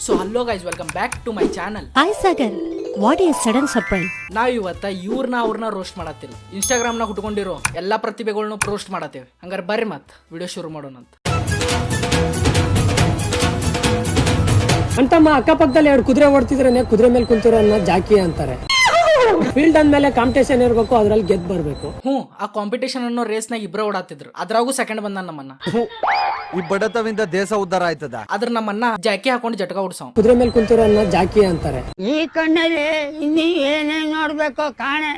So hello guys, welcome back to my channel. Hi Sagar, what is sudden surprise? ನಾವ್ ಇವತ್ತ ಅವ್ರನ್ನ roast ಮಾಡತ್ತಿಲ್ಲ, Instagram ನಾಗ ಹುಟ್ಕೊಂಡಿರೋ ಎಲ್ಲಾ ಪ್ರತಿಭೆಗಳನ್ನ ರೋಸ್ಟ್ ಮಾಡತ್ತೇವೆ. ಹಂಗಾರೆ ಬರ್ರಿ ಮತ್ ವಿಡಿಯೋ ಶುರು ಮಾಡೋಣ ಅಂತ. ಅಂತಮ್ಮ ಅಕ್ಕಪಕ್ಕದಲ್ಲಿ 2 ಕುದುರೆ ಓಡ್ತಿದ್ರೆ ಕುದುರೆ ಮೇಲೆ ಕುಂತಿರೋ ಜಾಕಿ ಅಂತಾರೆ. ಫೀಲ್ಡ್ ಅಂದ್ಮೇಲೆ ಕಾಂಪಿಟೇಷನ್ ಇರ್ಬೇಕು, ಅದ್ರಲ್ಲಿ ಗೆದ್ದು ಬರ್ಬೇಕು. ಆ ಕಾಂಪಿಟೇಷನ್ ಅನ್ನೋ ರೇಸ್ ನಾಗ ಇಬ್ರ ಓಡಾತಿದ್ರು, ಅದ್ರಾಗೂ ಸೆಕೆಂಡ್ ಬಂದ ನಮ್ಮನ್ನ. ಈ ಬಡತವಿಂದ ದೇಶ ಉದ್ಧಾರ ಆಯ್ತದ. ಅದ್ರ ನಮ್ಮನ್ನ ಜಾಕಿ ಹಾಕೊಂಡು ಜಟಕ ಉಡ್ಸವ್. ಕುದುರೆ ಮೇಲೆ ಕುಂತಿರೋ ಜಾಕಿ ಅಂತಾರೆ. ಈ ಕಣ್ಣಲ್ಲಿ ಇನ್ನೀ ಏನೇನ್ ನೋಡ್ಬೇಕೋ ಕಾಣೆ.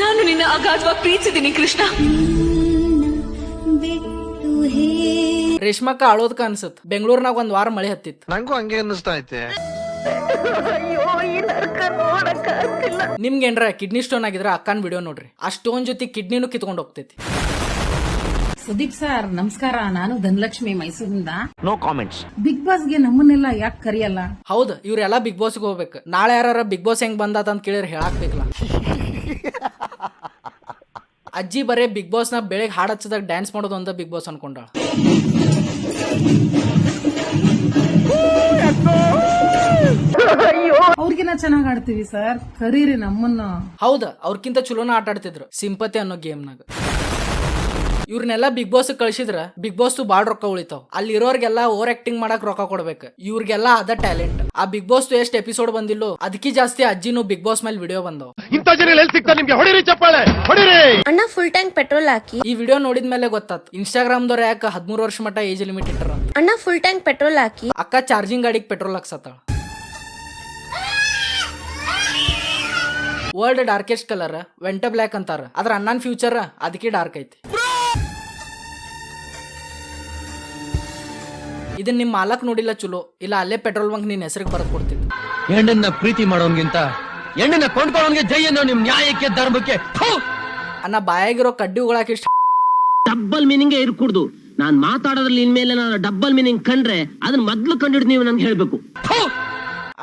ನಾನು ನಿನ್ನ ಅಗಾಧವಾಗಿ ಪ್ರೀತಿಸಿದ್ದೀನಿ ಕೃಷ್ಣ. ರೇಷ್ಮಕ್ಕ ಅಳೋದ್ಕ ಅನ್ಸತ್. ಬೆಂಗಳೂರಿನಾಗ 1 ವಾರ ಮಳೆ ಹತ್ತಿತ್ತು. ನಂಗೂ ಹಂಗೆ ಅನ್ನಿಸ್ತಾ ಐತೆ. ನಿಮ್ಗೇನ್ರ ಕಿಡ್ನಿ ಸ್ಟೋನ್ ಆಗಿದ್ರೆ ಅಕ್ಕನ್ ವಿಡಿಯೋ ನೋಡ್ರಿ. ಆ ಸ್ಟೋನ್ ಜೊತೆ ಕಿಡ್ನಿನೂ ಕಿತ್ಕೊಂಡು ಹೋಗ್ತೈತಿ. ಸುದೀಪ್ ಸರ್ ನಮಸ್ಕಾರ, ನಾನು ಧನಲಕ್ಷ್ಮಿ ಮೈಸೂರಿಂದ. No comments. ಬಿಗ್ ಬಾಸ್ಗೆ ನಮ್ಮನ್ನೆಲ್ಲ ಯಾಕೆ ಕರಿಯಲ್ಲ? ಹೌದು, ಇವ್ರೆಲ್ಲಾ ಬಿಗ್ ಬಾಸ್ಗೆ ಹೋಗ್ಬೇಕು. ನಾಳೆ ಯಾರ ಬಿಗ್ ಬಾಸ್ ಹೆಂಗ್ ಬಂದಾತ ಅಂತ ಕೇಳಿದ್ರೆ ಹೇಳಾಕ್ಬೇಕಲ್ಲ. ಅಜ್ಜಿ ಬರೇ ಬಿಗ್ ಬಾಸ್ ನ ಬೆಳಗ್ಗೆ ಹಾಡ್ ಹಚ್ಚದಾಗ ಡ್ಯಾನ್ಸ್ ಮಾಡೋದು ಅಂತ ಬಿಗ್ ಬಾಸ್ ಅನ್ಕೊಂಡಾಳ. ಅವ್ರಿಗಿನ ಚೆನ್ನಾಗ್ ಆಡ್ತೀವಿ ಸರ್, ಕರೀರಿ ನಮ್ಮನ್ನ. ಹೌದ, ಅವ್ರಕ್ಕಿಂತ ಚಲೋನ ಆಟ ಆಡ್ತಿದ್ರು ಸಿಂಪತಿ ಅನ್ನೋ ಗೇಮ್ನಾಗ. ಇವ್ರನ್ನೆಲ್ಲ ಬಿಗ್ ಬಾಸ್ ಕಳ್ಸಿದ್ರ ಬಿಗ್ ಬಾಸ್ ಬಾಳ್ ರೊಕ್ಕ ಉಳಿತಾವ್. ಅಲ್ಲಿ ಇರೋರ್ಗೆಲ್ಲ ಓವರ್ ಆಕ್ಟಿಂಗ್ ಮಾಡಕ್ ರೊಕ್ಕ ಕೊಡ್ಬೇಕು. ಇವ್ರಿಗೆಲ್ಲ ಅದ ಟ್ಯಾಲೆಂಟ್. ಆ ಬಿಗ್ ಬಾಸ್ ಎಷ್ಟ್ ಎಪಿಸೋಡ್ ಬಂದಿಲ್ಲೋ ಅದಕ್ಕೆ ಜಾಸ್ತಿ ಅಜ್ಜಿನೂ ಬಿಗ್ ಬಾಸ್ ಮೇಲೆ ವಿಡಿಯೋ ಬಂದವ್. ಅಣ್ಣ ಫುಲ್ ಟ್ಯಾಂಕ್ ಪೆಟ್ರೋಲ್ ಹಾಕಿ. ಈ ವಿಡಿಯೋ ನೋಡಿದ್ಮೇಲೆ ಗೊತ್ತಾತ್ ಇನ್ಸ್ಟಾಗ್ರಾಮ್ ದವ್ರ ಯಾಕೆ 13 ವರ್ಷ ಮಟ್ಟ ಏಜ್ ಲಿಮಿಟ್ ಇಟ್ಟರ. ಅಣ್ಣ ಫುಲ್ ಟ್ಯಾಂಕ್ ಪೆಟ್ರೋಲ್ ಹಾಕಿ. ಅಕ್ಕ ಚಾರ್ಜಿಂಗ್ ಗಾಡಿಗೆ ಪೆಟ್ರೋಲ್ ಹಾಕ್ಸತ್ತಾಳ. World darkest colour vantablack ಅಂತಾರ. ಅದ್ರ ಅಣ್ಣನ್ ಫ್ಯೂಚರ್ ಅದಕ್ಕೆ ಡಾರ್ಕ್ ಐತಿ. ಇದನ್ನ ನಿಮ್ ಮಾಲಕ್ ನೋಡಿಲ್ಲ ಚಲೋ, ಇಲ್ಲ ಅಲ್ಲೇ ಪೆಟ್ರೋಲ್ ಬಂಕ್ ನಿನ್ ಹೆಸರಿಗೆ ಬರದ್ ಕೊಡ್ತೀನಿ. ಹೆಣ್ಣನ್ನ ಪ್ರೀತಿ ಮಾಡೋನ್ಗಿಂತ ಹೆಣ್ಣನ್ನ ಕೊಂಡ್ಕೊಳ್ಳೋನ್ಗೆ ಜೈ ಅನ್ನೋ ನಿಮ್ ನ್ಯಾಯಕ್ಕೆ ಧರ್ಮಕ್ಕೆ. ಅನ್ನ ಬಾಯಾಗಿರೋ ಕಡ್ಡಿ ಉಗಳಾಕಿ ಡಬ್ಬಲ್ ಮೀನಿಂಗ್ ಇರ್ಕೂಡ್ದು. ನಾನ್ ಮಾತಾಡೋದ್ರಲ್ಲಿ ಇನ್ಮೇಲೆ ನಾನು ಡಬ್ಬಲ್ ಮೀನಿಂಗ್ ಕಂಡ್ರೆ ಅದನ್ನ ಮೊದ್ಲು ಕಂಡಿಡ್ ನೀವು ನನ್ಗೆ ಹೇಳ್ಬೇಕು.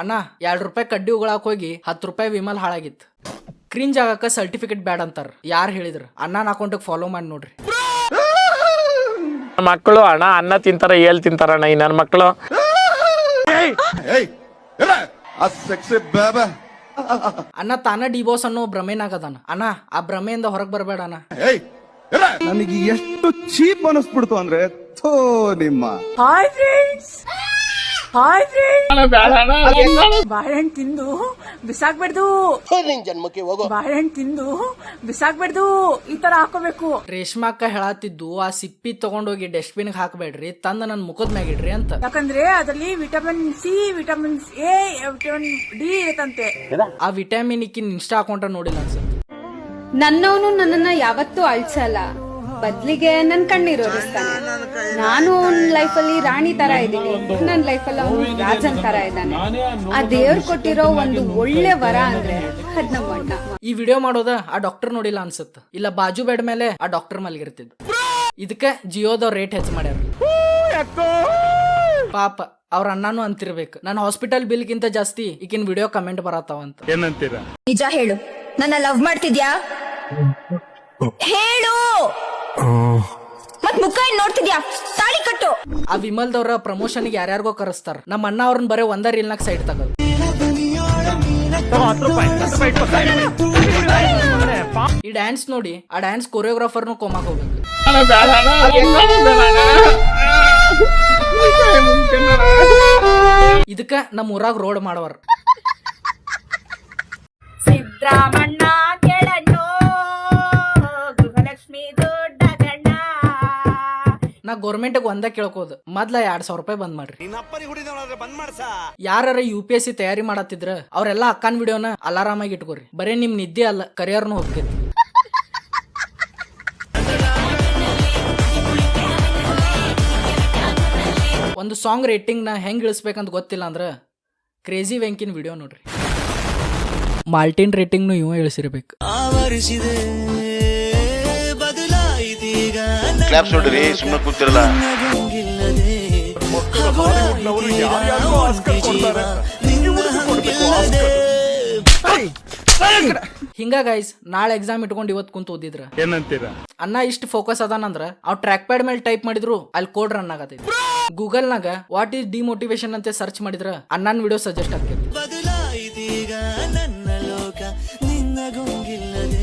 ಅಣ್ಣ 2 ರೂಪಾಯಿ ಕಡ್ಡಿ ಉಗಳಾಕ್ ಹೋಗಿ 10 ರೂಪಾಯಿ ವಿಮಲ್ ಹಾಳಾಗಿತ್ತು. ಕ್ರೀಂಜ್ ಆಗಕ್ಕ ಸರ್ಟಿಫಿಕೇಟ್ ಬ್ಯಾಡ್ ಅಂತಾರ. ಯಾರು ಹೇಳಿದ್ರ? ಅಣ್ಣನ ಅಕೌಂಟ್ ಫಾಲೋ ಮಾಡಿ ನೋಡ್ರಿ. ಮಕ್ಕಳು ಅಣ್ಣ ಅನ್ನ ತಿಂತಾರ, ಏಳ್ ತಿಂತಾರಣ್ಣ. ಈ ನನ್ನ ಮಕ್ಕಳು ಅಣ್ಣ ತಾನ ಡಿಬೋಸ್ ಅನ್ನೋ ಭ್ರಮೆನಾಗದಾನ. ಅಣ್ಣ ಆ ಭ್ರಮೆಯಿಂದ ಹೊರಗ್ ಬರ್ಬೇಡ ಅಣ್ಣ. ನನಗೆ ಎಷ್ಟು ಚೀಪ್ ಅನಿಸ್ಬಿಡ್ತು ಅಂದ್ರೆ ನಿಮ್ಮ ಬಾಳೆಹಣ್ಣು ತಿಂದು ಬಿಸಾಕ್ಬಿಡ್ದು. ಬಾಳೆಹಣ್ಣು ತಿಂದು ಬಿಸಾಕ್ಬಿಡ್ದು, ಈ ತರ ಹಾಕೋಬೇಕು. ರೇಷ್ಮಕ್ಕ ಹೇಳತ್ತಿದ್ದು ಆ ಸಿಪ್ಪಿ ತಗೊಂಡೋಗಿ ಡಸ್ಟ್ಬಿನ್ ಹಾಕಬೇಡ್ರಿ, ತಂದ ನನ್ ಮುಖದ ಮ್ಯಾಗಿಡ್ರಿ ಅಂತ. ಯಾಕಂದ್ರೆ ಅದರಲ್ಲಿ vitamin C, vitamin A, vitamin D ಇರುತ್ತಂತೆ. ಆ ವಿಟಮಿನ್ ಇಕ್ಕಿನ ಇನ್ಸ್ಟಾ ಅಕೌಂಟ್ ನೋಡಿಲ್ಲ ಅನ್ಸುತ್ತೆ. ನನ್ನವನು ನನ್ನನ್ನ ಯಾವತ್ತೂ ಅಳ್ಸಲ್ಲ, ಬದ್ಲಿಗೆ ನನ್ ಕಣ್ಣೀರೋರಿಸ್ತಾನೆ. ನಾನು ಅವ್ನ ಲೈಫಲ್ಲಿ ರಾಣಿ ತರ ಇದ್ದೀನಿ, ನನ್ ಲೈಫಲ್ಲಿ ಅವನು ರಾಜನ್ ತರ ಇದ್ದಾನೆ. ಆ ದೇವ್ರು ಕೊಟ್ಟಿರೋ ಒಂದು ಒಳ್ಳೆ ವರ ಅಂದ್ರೆ ಅದ್ ನಮ್ಮ ಅಣ್ಣ. ಈ ವಿಡಿಯೋ ಮಾಡೋದ ಆ ಡಾಕ್ಟರ್ ನೋಡಿಲ್ಲ ಅನ್ಸುತ್ತ, ಇಲ್ಲ ಬಾಜು ಬೆಡ್ ಮೇಲೆ ಆ ಡಾಕ್ಟರ್ ಮಲಗಿರ್ತಿದ್. ಇದಕ್ಕೆ ಜಿಯೋದವ್ರ ರೇಟ್ ಹೆಚ್ಚು ಮಾಡ್ಯಾರ. ಪಾಪ ಅವ್ರ ಅಣ್ಣನೂ ಅಂತಿರ್ಬೇಕು, ನನ್ನ ಹಾಸ್ಪಿಟಲ್ ಬಿಲ್ ಗಿಂತ ಜಾಸ್ತಿ ಈಗಿನ ವಿಡಿಯೋ ಕಮೆಂಟ್ ಬರತ್ತಾವಂತ. ಏನಂತೀರಾ? ನಿಜ ಹೇಳು, ನನ್ನ ಲವ್ ಮಾಡ್ತಿದ್ಯಾ? ಹೇಳು. ಮತ್ ಮುಖ ಏನ್ ನೋಡ್ತಿದ್ಯಾ? ತಾಳಿ ಕಟ್ಟು. ಆ ವಿಮಲ್ದವ್ರ ಪ್ರಮೋಷನ್ ಯಾರ್ಯಾರಿಗೋ ಕರೆಸ್ತಾರ. ನಮ್ಮ ಅಣ್ಣ ಅವ್ರನ್ನ ಬರೀ 1 ರೀಲ್ನಾಗ ಸೈಡ್ ತಗೋದು. ಈ ಡ್ಯಾನ್ಸ್ ನೋಡಿ ಆ ಡ್ಯಾನ್ಸ್ ಕೊರಿಯೋಗ್ರಾಫರ್ನು ಕೋಮಾಕ್ ಹೋಗ್ಬೇಕು. ಇದಕ್ಕ ನಮ್ಮ ಊರಾಗ ರೋಡ್ ಮಾಡವರ್. ಸಿದ್ದರಾಮಣ್ಣ ಕೆಳಣ್ಣು, ಗೃಹಲಕ್ಷ್ಮಿ ದೊಡ್ಡ ಗಣ್ಣ. ನಾ ಗೌರ್ಮೆಂಟ್ಗೆ ಒಂದ ಕೇಳ್ಕೋದು, ಮೊದ್ಲ 2,000 ರೂಪಾಯಿ ಬಂದ್ ಮಾಡ್ರಿ. ಯಾರ UPSC ತಯಾರಿ ಮಾಡತ್ತಿದ್ರ ಅವ್ರೆಲ್ಲ ಅಕ್ಕನ್ ವಿಡಿಯೋನ ಅಲಾರಾಮ್ ಆಗಿ ಇಟ್ಕೋರಿ. ಬರೇ ನಿಮ್ ನಿದ್ದೆ ಅಲ್ಲ, ಕರಿಯರ್ನು ಹೋಗ್ತೈತಿ. ಒಂದು ಸಾಂಗ್ ರೇಟಿಂಗ್ ನ ಹೆಂಗ್ ಇಳಿಸ್ಬೇಕಂತ ಗೊತ್ತಿಲ್ಲ ಅಂದ್ರ ಕ್ರೇಜಿ ವೆಂಕಿನ್ ವಿಡಿಯೋ ನೋಡ್ರಿ. ಮಾಲ್ಟಿನ್ ರೇಟಿಂಗ್ ಇವ ಇಳಿಸಿರ್ಬೇಕು. ಕ್ಲಾಪ್ಸ್ ನೋಡ್ರಿ, ಸುಮ್ಮನೆ ಕೂತಿರಲ್ಲ. ಹಿಂಗ ಗೈಸ್ ನಾಳೆ ಎಕ್ಸಾಮ್ ಇಟ್ಕೊಂಡು ಇವತ್ತು ಕುಂತ ಓದಿದ್ರ ಏನಂತೀರಾ? ಅನ್ನ ಇಷ್ಟ ಫೋಕಸ್ ಅದಾನಂದ್ರ ಅವ್ ಟ್ರ್ಯಾಕ್ ಪ್ಯಾಡ್ ಮೇಲೆ ಟೈಪ್ ಮಾಡಿದ್ರು ಅಲ್ಲಿ ಕೋಡ್ ರನ್ ಆಗತೈತಿ. ಗೂಗಲ್ ನಾಗ ವಾಟ್ ಈಸ್ ಡಿಮೋಟಿವೇಶನ್ ಅಂತ ಸರ್ಚ್ ಮಾಡಿದ್ರ ಅನ್ನನ್ ವಿಡಿಯೋ ಸಜೆಸ್ಟ್ ಆಗ್ತೈತಿ.